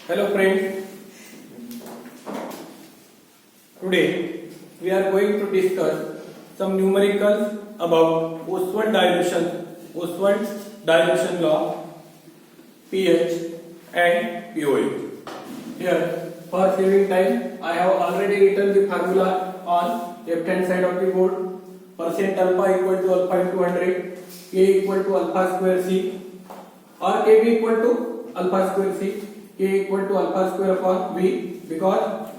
Hello friends, today we are going to discuss some numericals about Ostwald dilution law, pH and pOH. Here, for saving time, I have already written the formula on left hand side of the board. Percent alpha equal to alpha into 100, K equal to alpha square C, or Kb equal to alpha square C, K equal to alpha square upon V, because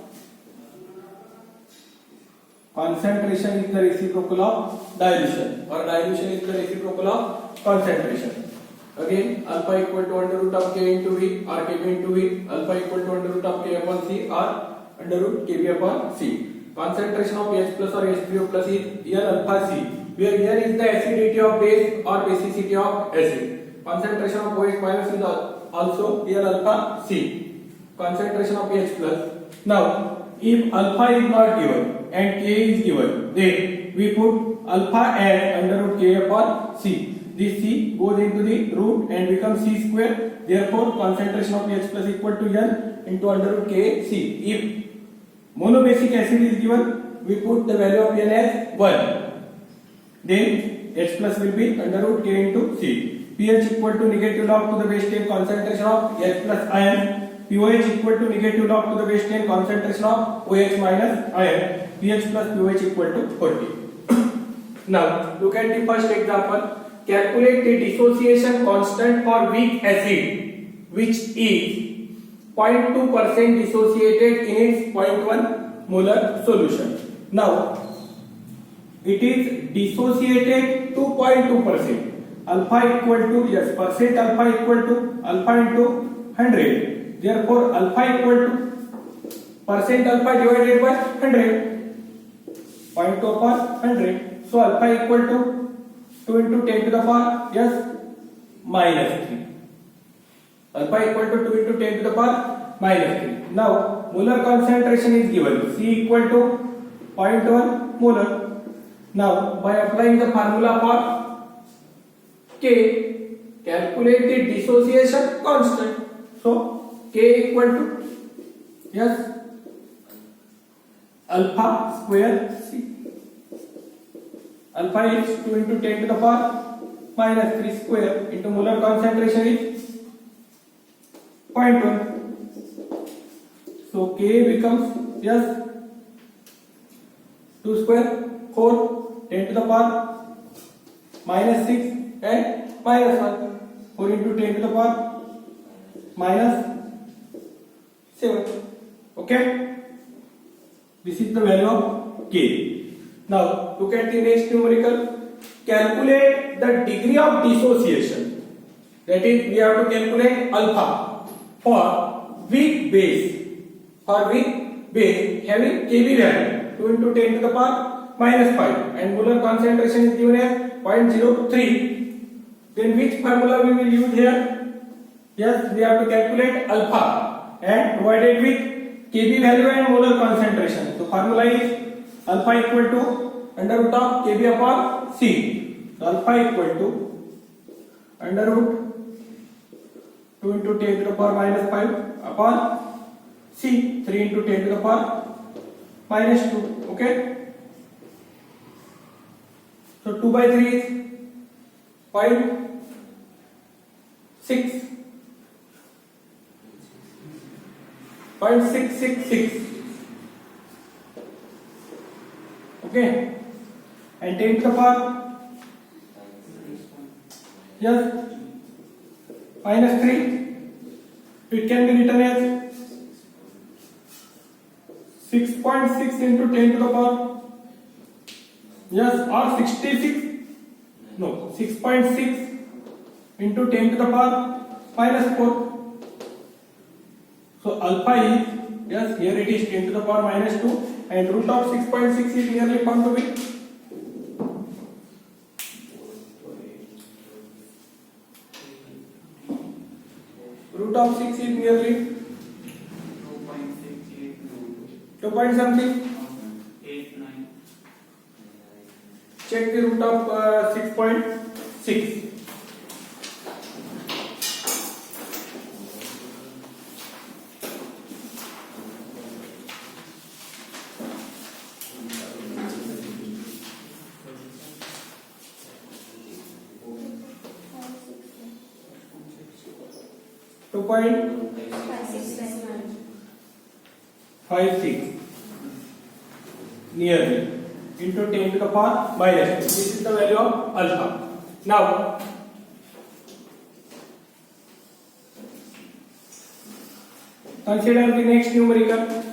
concentration is the reciprocal of dilution, or dilution is the reciprocal of concentration. Again, alpha equal to under root of K into V or Kb into V, alpha equal to under root of K upon C or under root Kb upon C. Concentration of H plus or H3O plus is here alpha C, where here is the acidity of base or basicity of acid. Concentration of OH minus is also here alpha C. Concentration of H plus. Now, if alpha is not given and K is given, then we put alpha and under root K upon C. This C goes into the root and becomes C square. Therefore, concentration of H plus equal to N into under root K C. If monobasic acid is given, we put the value of N as 1. Then H plus will be under root K into C. pH equal to negative log to the base 10 concentration of H plus ion. pOH equal to negative log to the base 10 concentration of OH minus ion. pH plus pOH equal to 40. Now, look at the first example. Calculate the dissociation constant for weak acid, which is 0.2% dissociated in its 0.1 molar solution. Now, it is dissociated to 0.2%. Alpha equal to, yes, percent alpha equal to alpha into 100. Therefore, alpha equal to percent alpha divided by 100. 0.2 upon 100. So, alpha equal to 2 into 10 to the power, yes, minus 3. Alpha equal to 2 into 10 to the power minus 3. Now, molar concentration is given. C equal to 0.1 molar. Now, by applying the formula for K, calculate the dissociation constant. So, K equal to, yes, alpha square C. Alpha is 2 into 10 to the power minus 3 square into molar concentration is 0.1. So K becomes, yes, 2 square 4, 10 to the power minus 6 and minus 1. 4 into 10 to the power minus 7. Okay, this is the value of K. Now look at the next numerical. Calculate the degree of dissociation. That is, we have to calculate alpha for weak base. For weak base having Kb value 2 into 10 to the power minus 5 and molar concentration is given as 0.03. Then which formula we will use here? Yes, we have to calculate alpha and provided with Kb value and molar concentration. So formula is alpha equal to under root of Kb upon C. So alpha equal to under root 2 into 10 to the power minus 5 upon C, 3 into 10 to the power minus 2. Okay. So 2 by 3 is 0.6. 0.666. Okay, and 10 to the power, yes, minus 3. It can be written as 6.6 into 10 to the power, yes, or 66. No, 6.6 into 10 to the power minus 4. So alpha is, yes, here it is 10 to the power minus 2 and root of 6.6 is nearly found to be root of 6 is nearly 2 point something. Check the root of 6.6. 2.56 nearly into 10 to the power minus 2. This is the value of alpha. Now consider the next numerical.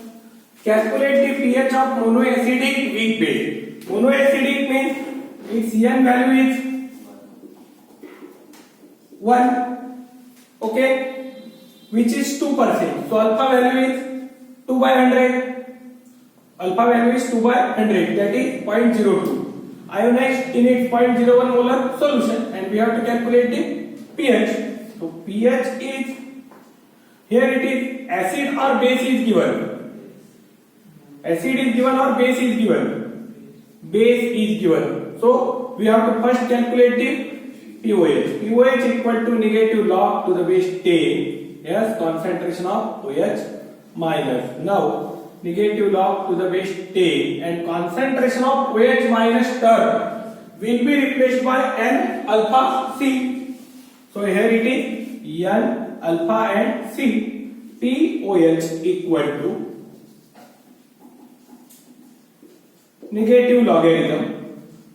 Calculate the pH of monoacidic weak base. Monoacidic means its N value is 1, okay, which is 2%. So alpha value is 2 by 100. Alpha value is 2 by 100, that is 0.02. Ionized in its 0.01 molar solution, and we have to calculate the pH. So pH is, here it is acid or base is given. Acid is given or base is given. Base is given. So we have to first calculate the pOH. pOH equal to negative log to the base 10. Yes, concentration of OH minus. Now negative log to the base 10 and concentration of OH minus term will be replaced by N alpha C. So here it is N alpha and C. pOH equal to negative logarithm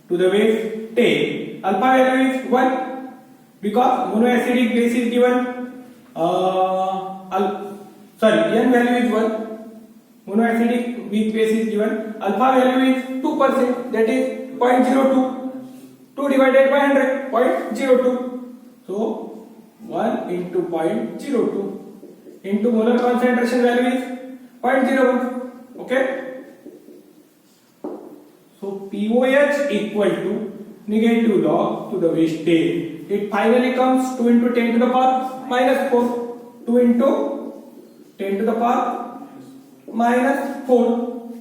to the base 10. Alpha value is 1 because monoacidic base is given. N value is 1. Monoacidic weak base is given. Alpha value is 2%, that is 0.02. 2 divided by 100, 0.02. So 1 into 0.02 into molar concentration value is 0.01. Okay. So pOH equal to negative log to the base 10. It finally comes 2 into 10 to the power minus 4. 2 into 10 to the power minus 4.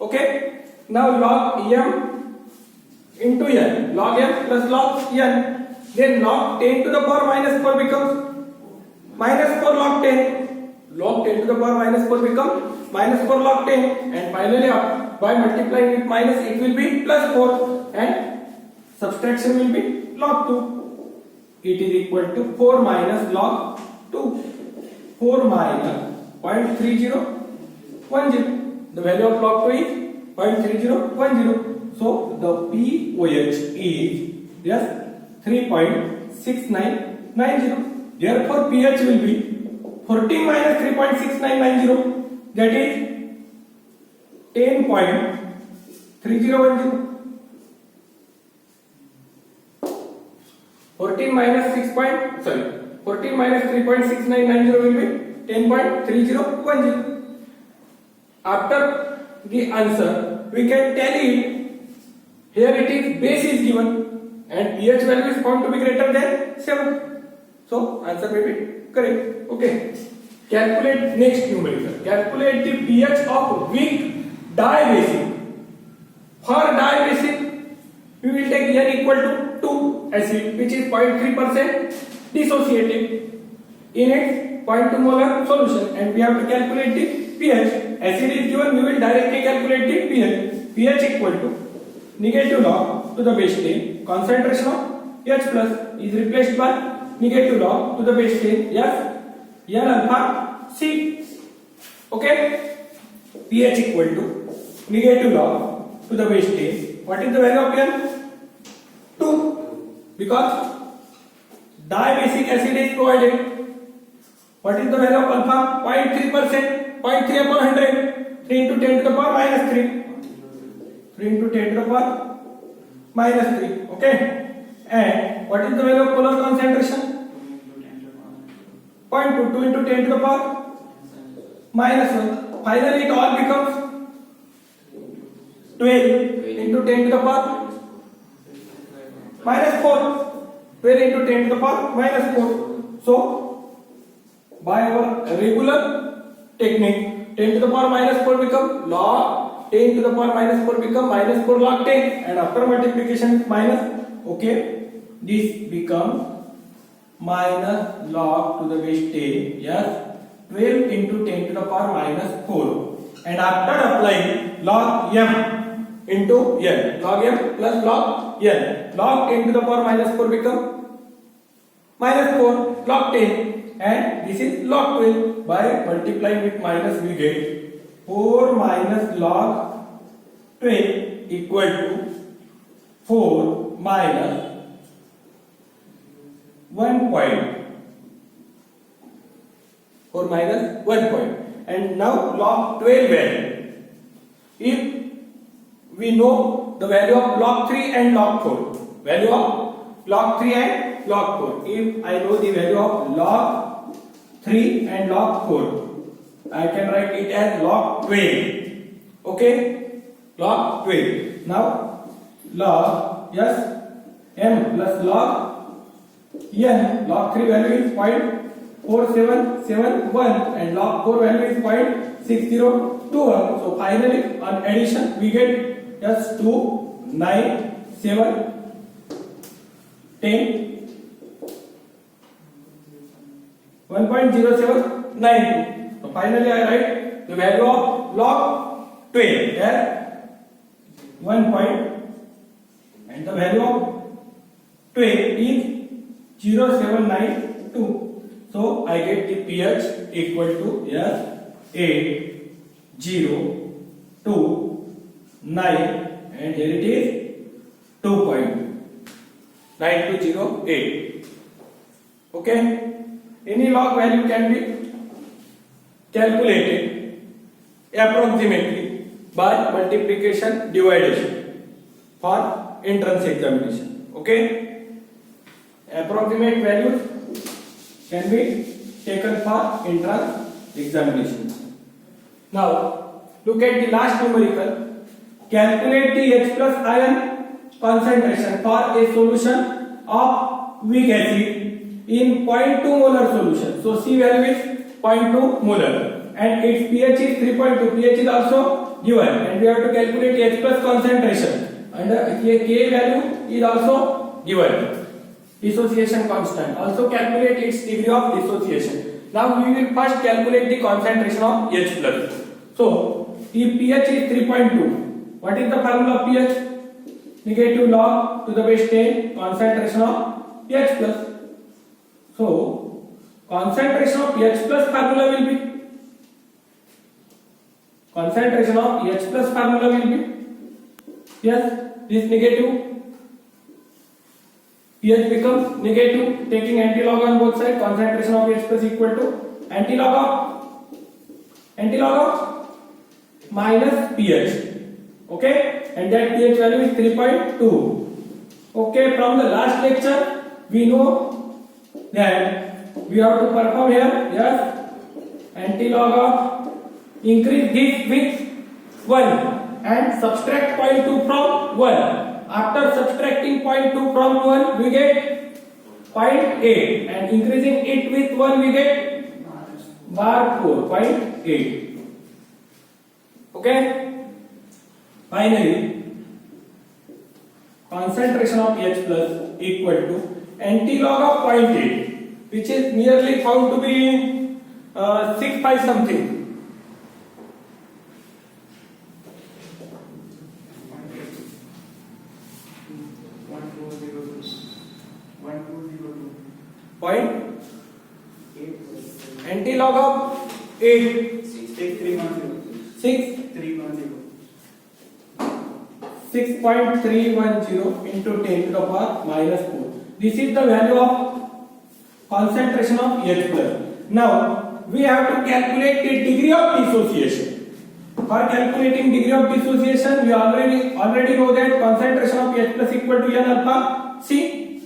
Okay. Now log m into n. Log m plus log n. Then log 10 to the power minus 4 becomes minus 4 log 10. Log 10 to the power minus 4 becomes minus 4 log 10. And finally by multiplying with minus it will be plus 4. And subtraction will be log 2. It is equal to 4 minus log 2. 4 minus 0.3010. The value of log 2 is 0.3010. So the pOH is yes 3.6990. Therefore pH will be 14 minus 3.6990, that is 10.3010. 14 minus 3.6990 will be 10.3010. After the answer, we can tell it. Here it is base is given and pH value is found to be greater than 7. So answer may be correct. Okay. Calculate next numerical. Calculate the pH of weak diabasic. For diabasic, we will take N equal to 2 acid, which is 0.3% dissociative in its 0.2 molar solution, and we have to calculate the pH. Acid is given, we will directly calculate the pH. pH equal to negative log to the base 10. Concentration of H plus is replaced by negative log to the base 10. Yes, N alpha C. Okay. pH equal to negative log to the base 10. What is the value of N? 2. Because diabasic acid is provided. What is the value of alpha? 0.3%. 0.3 upon 100. 3 into 10 to the power minus 3. 3 into 10 to the power minus 3. Okay. And what is the value of polar concentration? 0.2. 2 into 10 to the power minus 1. Finally it all becomes 12 into 10 to the power minus 4. 12 into 10 to the power minus 4. So by our regular technique, 10 to the power minus 4 become log 10 to the power minus 4 become minus 4 log 10, and after multiplication with minus, okay, this becomes minus log to the base 10. Yes, 12 into 10 to the power minus 4, and after applying log m into n, log m plus log n, log 10 to the power minus 4 become minus 4 log 10. and this is log 12. By multiplying with minus we get 4 minus log 12 equal to 4 minus 1 point. 4 minus 1 point. And now log 12 value. If we know the value of log 3 and log 4. Value of log 3 and log 4. If I know the value of log 3 and log 4, I can write it as log 12. Okay? Log 12. Now log m plus log n. Log 3 value is 0.4771 and log 4 value is 0.6021. So finally on addition we get just 2, 9, 7, 10, 1.0792. So finally I write the value of log 12 as 1 point and the value of 12 is 0792. So I get the pH equal to 8, 0, 2, 9 and here it is 2.9208. Okay, any log value can be calculated approximately by multiplication division for entrance examination. Okay, approximate values can be taken for entrance examination. Now look at the last numerical. Calculate the H plus ion concentration for a solution of weak acid in 0.2 molar solution. So C value is 0.2 molar and its pH is 3.2. pH is also given and we have to calculate H plus concentration and K value is also given. Dissociation constant. Also calculate its degree of dissociation. Now we will first calculate the concentration of H plus. So if pH is 3.2. What is the formula of pH? Negative log to the base 10 concentration of pH plus. So concentration of pH plus formula will be this negative. pH becomes negative, taking antilog on both sides. Concentration of pH plus equal to antilog of minus pH. Okay, and that pH value is 3.2. Okay, from the last lecture we know that we have to perform here antilog of increase this with 1 and subtract 0.2 from 1. After subtracting 0.2 from 1 we get 0.8 and increasing it with 1 we get bar 4.8. Okay. Finally, concentration of H plus equal to antilog of 0.8, which is nearly found to be 6 by something. Point antilog of 8 6.310 into 10 to the power minus 4. This is the value of concentration of H plus. Now we have to calculate the degree of dissociation. For calculating degree of dissociation, we already know that concentration of H plus equal to N alpha C.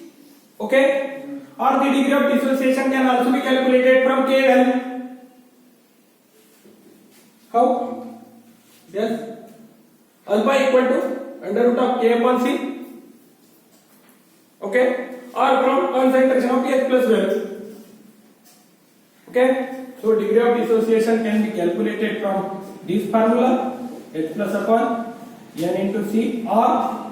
Okay, or the degree of dissociation can also be calculated from K value. How? Yes, alpha equal to under root of K upon C. Okay, or from concentration of H plus value. Okay, so degree of dissociation can be calculated from this formula H plus upon N into C or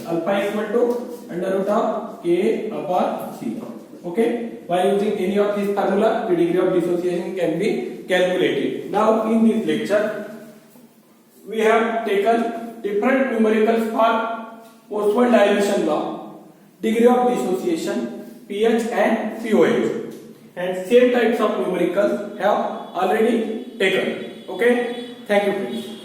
alpha equal to under root of K upon C. Okay, by using any of this formula the degree of dissociation can be calculated. Now in this lecture we have taken different numericals for Postman dilution law, degree of dissociation, pH and pOH, and same types of numericals have already taken. Okay, thank you friends.